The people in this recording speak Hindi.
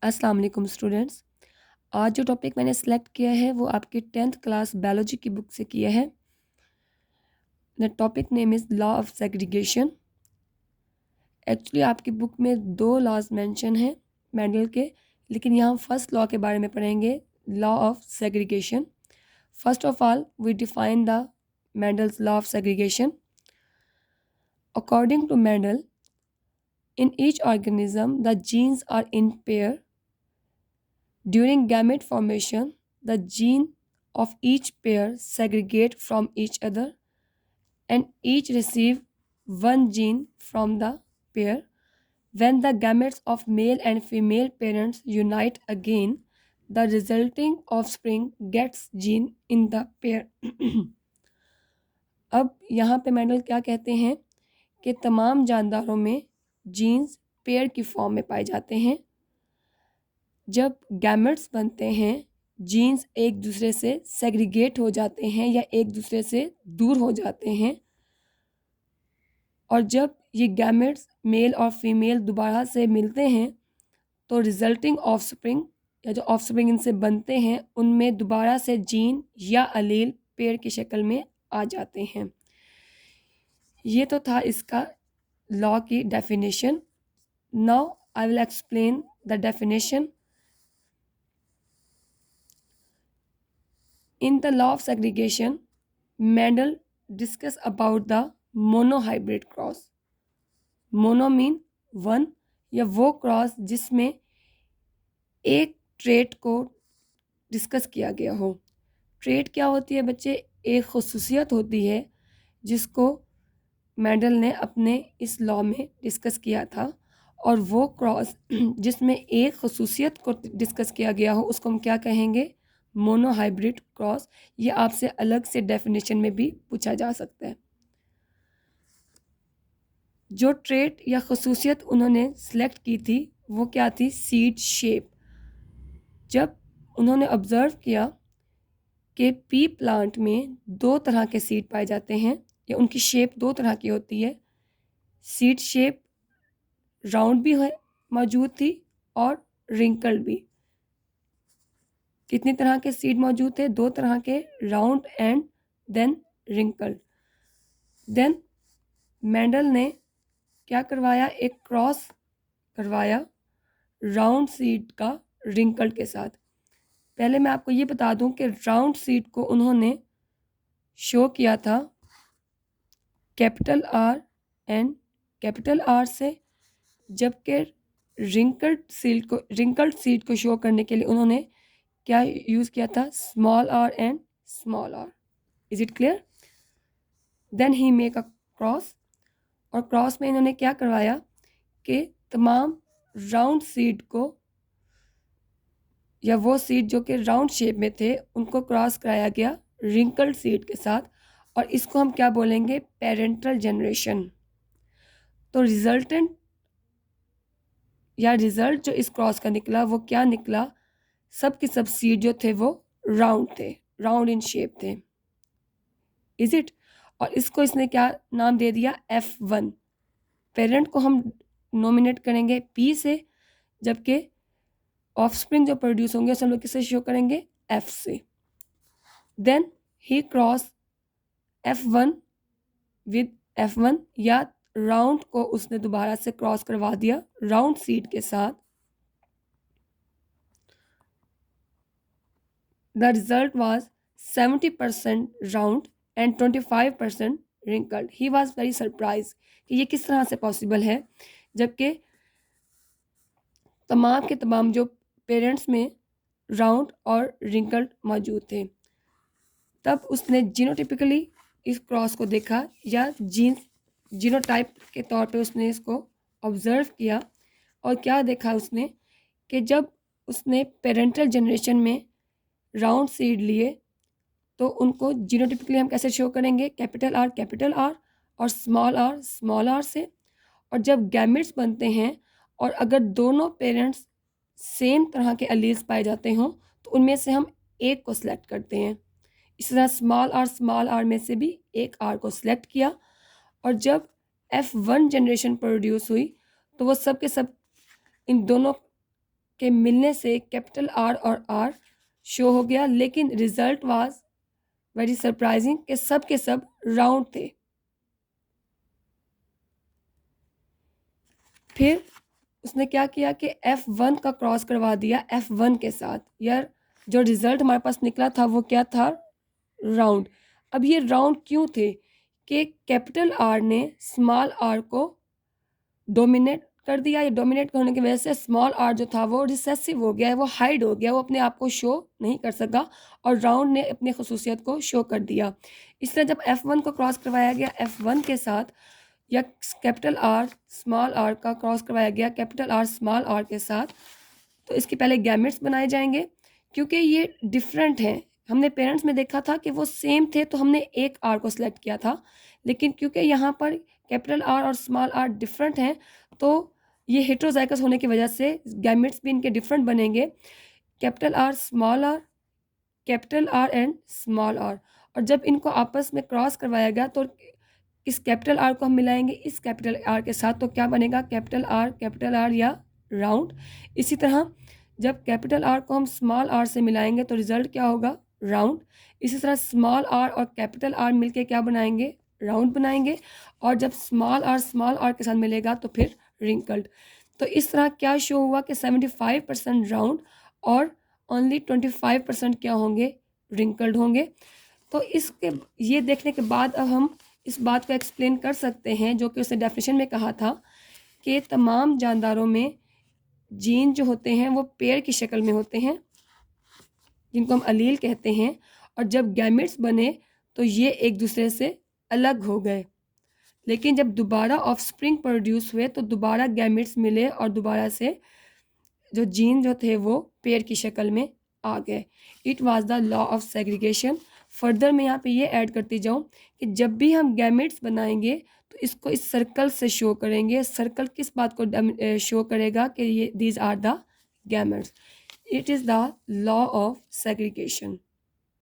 अस्सलाम वालेकुम स्टूडेंट्स। आज जो टॉपिक मैंने सेलेक्ट किया है वो आपकी 10th क्लास बायोलॉजी की बुक से किया है। The topic name is law of segregation. Actually आपकी बुक में 2 लॉज मेंशन हैं मेंडल के, लेकिन यहाँ हम फर्स्ट लॉ के बारे में पढ़ेंगे, law of segregation. First of all we define the Mendel's law of segregation. According to Mendel, in each organism the genes are in pair. During gamete formation, the gene of each pair segregate from each other and each receive one gene from the pair. When the gametes of male and female parents unite again, the resulting offspring gets gene in the pair. अब यहाँ पे मेंडल क्या कहते हैं कि तमाम जानदारों में जीन्स पेयर की फॉर्म में पाए जाते हैं। जब गैमेट्स बनते हैं, जीन्स एक दूसरे से सेग्रीगेट हो जाते हैं या एक दूसरे से दूर हो जाते हैं, और जब ये गैमेट्स मेल और फीमेल दोबारा से मिलते हैं तो रिजल्टिंग ऑफस्प्रिंग या जो ऑफस्प्रिंग इनसे बनते हैं उनमें दोबारा से जीन या अलील पेयर की शक्ल में आ जाते हैं। ये तो था इसका लॉ की definition. Now I will explain the definition. In the law of segregation, Mendel discussed about the monohybrid cross. Mono mean one, या वो क्रॉस जिसमें एक ट्रेट को डिस्कस किया गया हो। ट्रेट क्या होती है बच्चे? एक खसूसियत होती है जिसको मेंडल ने अपने इस लॉ में डिस्कस किया था, और वो क्रॉस जिसमें एक खसूसियत को डिस्कस किया गया हो उसको हम क्या कहेंगे? Monohybrid cross. ये आपसे अलग से डेफिनेशन में भी पूछा जा सकता है। जो ट्रेट या खसूसियत उन्होंने सेलेक्ट की थी वो क्या थी? Seed shape. जब उन्होंने ऑब्जर्व किया कि पी प्लांट में 2 तरह के सीड पाए जाते हैं, या उनकी शेप 2 तरह की होती है। सीड शेप राउंड भी है मौजूद थी और रिंकल्ड भी। कितनी तरह के सीड मौजूद थे? 2 तरह के, round and then wrinkled. Then Mendel ने क्या करवाया? एक क्रॉस करवाया राउंड सीड का रिंकल्ड के साथ। पहले मैं आपको ये बता दूं कि राउंड सीड को उन्होंने शो किया था capital R and capital R से, जबकि रिंकल्ड सीड को शो करने के लिए उन्होंने क्या यूज़ किया था? Small R and small R. Is it clear? Then he make a cross, और क्रॉस में इन्होंने क्या करवाया कि तमाम राउंड सीड को, या वो सीड जो कि राउंड शेप में थे, उनको क्रॉस कराया गया रिंकल्ड सीड के साथ, और इसको हम क्या बोलेंगे? Parental generation. तो रिजल्टेंट या रिजल्ट जो इस क्रॉस का निकला वो क्या निकला? सब के सब सीड जो थे वो राउंड थे, राउंड इन शेप थे। Is it? और इसको इसने क्या नाम दे दिया? F1। पेरेंट को हम नोमिनेट करेंगे P से, जबकि ऑफस्प्रिंग जो प्रोड्यूस होंगे उसे हम लोग किससे शो करेंगे? F से। Then he cross F1 with F1, या राउंड को उसने दोबारा से क्रॉस करवा दिया राउंड सीड के साथ। The result was 70% round and 25% wrinkled. He was very surprise कि ये किस तरह से पॉसिबल है, जबकि तमाम के तमाम जो पेरेंट्स में राउंड और रिंकल्ड मौजूद थे। तब उसने जीनोटिपिकली इस क्रॉस को देखा, या जीनोटाइप के तौर पे उसने इसको ऑब्जर्व किया, और क्या देखा उसने कि जब उसने पेरेंटल जनरेशन में राउंड सीड लिए तो उनको जीनोटिपिकली हम कैसे शो करेंगे? कैपिटल आर और स्मॉल आर से। और जब गैमेट्स बनते हैं और अगर दोनों पेरेंट्स सेम तरह के अलील्स पाए जाते हों तो उनमें से हम एक को सिलेक्ट करते हैं। इस तरह स्मॉल आर में से भी एक आर को सिलेक्ट किया, और जब F1 जनरेशन प्रोड्यूस हुई तो वो सब के सब इन दोनों के मिलने से कैपिटल आर और आर शो हो गया, लेकिन रिजल्ट वाज वेरी सरप्राइजिंग कि सब के सब राउंड थे। फिर उसने क्या किया कि F1 का क्रॉस करवा दिया F1 के साथ। यार जो रिजल्ट हमारे पास निकला था वो क्या था? राउंड। अब ये राउंड क्यों थे? कि कैपिटल आर ने स्मॉल आर को डोमिनेट कर दिया। ये डोमिनेट होने की वजह से स्मॉल आर जो था वो रिसेसिव हो गया, वो हाइड हो गया, वो अपने आप को शो नहीं कर सका और राउंड ने अपनी खसूसियत को शो कर दिया। इस तरह जब F1 को क्रॉस करवाया गया F1 के साथ, या कैपिटल आर स्मॉल आर का क्रॉस करवाया गया कैपिटल आर स्मॉल आर के साथ, तो इसके पहले गैमेट्स बनाए जाएंगे क्योंकि ये डिफरेंट हैं। हमने पेरेंट्स में देखा था कि वो सेम थे तो हमने एक आर को सिलेक्ट किया था, लेकिन क्योंकि यहाँ पर कैपिटल आर और स्मॉल आर डिफरेंट हैं तो ये हेट्रोजाइगस होने की वजह से गैमेट्स भी इनके डिफरेंट बनेंगे। Capital R small R, capital R and small R. और जब इनको आपस में क्रॉस करवाया गया तो इस कैपिटल आर को हम मिलाएंगे इस कैपिटल आर के साथ, तो क्या बनेगा? कैपिटल आर या राउंड। इसी तरह जब कैपिटल आर को हम स्मॉल आर से मिलाएंगे तो रिजल्ट क्या होगा? राउंड। इसी तरह स्मॉल आर और कैपिटल आर मिलके क्या बनाएंगे? राउंड बनाएंगे। और जब स्मॉल आर के साथ मिलेगा तो फिर रिंकल्ड। तो इस तरह क्या शो हुआ कि 75% राउंड और ओनली 25% क्या होंगे? रिंकल्ड होंगे। तो इसके ये देखने के बाद अब हम इस बात को एक्सप्लेन कर सकते हैं जो कि उसने डेफिनेशन में कहा था कि तमाम जानदारों में जीन जो होते हैं वो पेयर की शक्ल में होते हैं जिनको हम अलील कहते हैं, और जब गैमेट्स बने तो ये एक दूसरे से अलग हो गए। लेकिन जब दोबारा ऑफस्प्रिंग प्रोड्यूस हुए तो दोबारा गैमेट्स मिले और दोबारा से जो जीन जो थे वो पेयर की शक्ल में आ गए। It was the law of segregation. Further मैं यहाँ पे ये ऐड करती जाऊँ कि जब भी हम गैमेट्स बनाएंगे तो इसको इस सर्कल से शो करेंगे। सर्कल किस बात को शो करेगा कि ये these are the gametes. It is the law of segregation.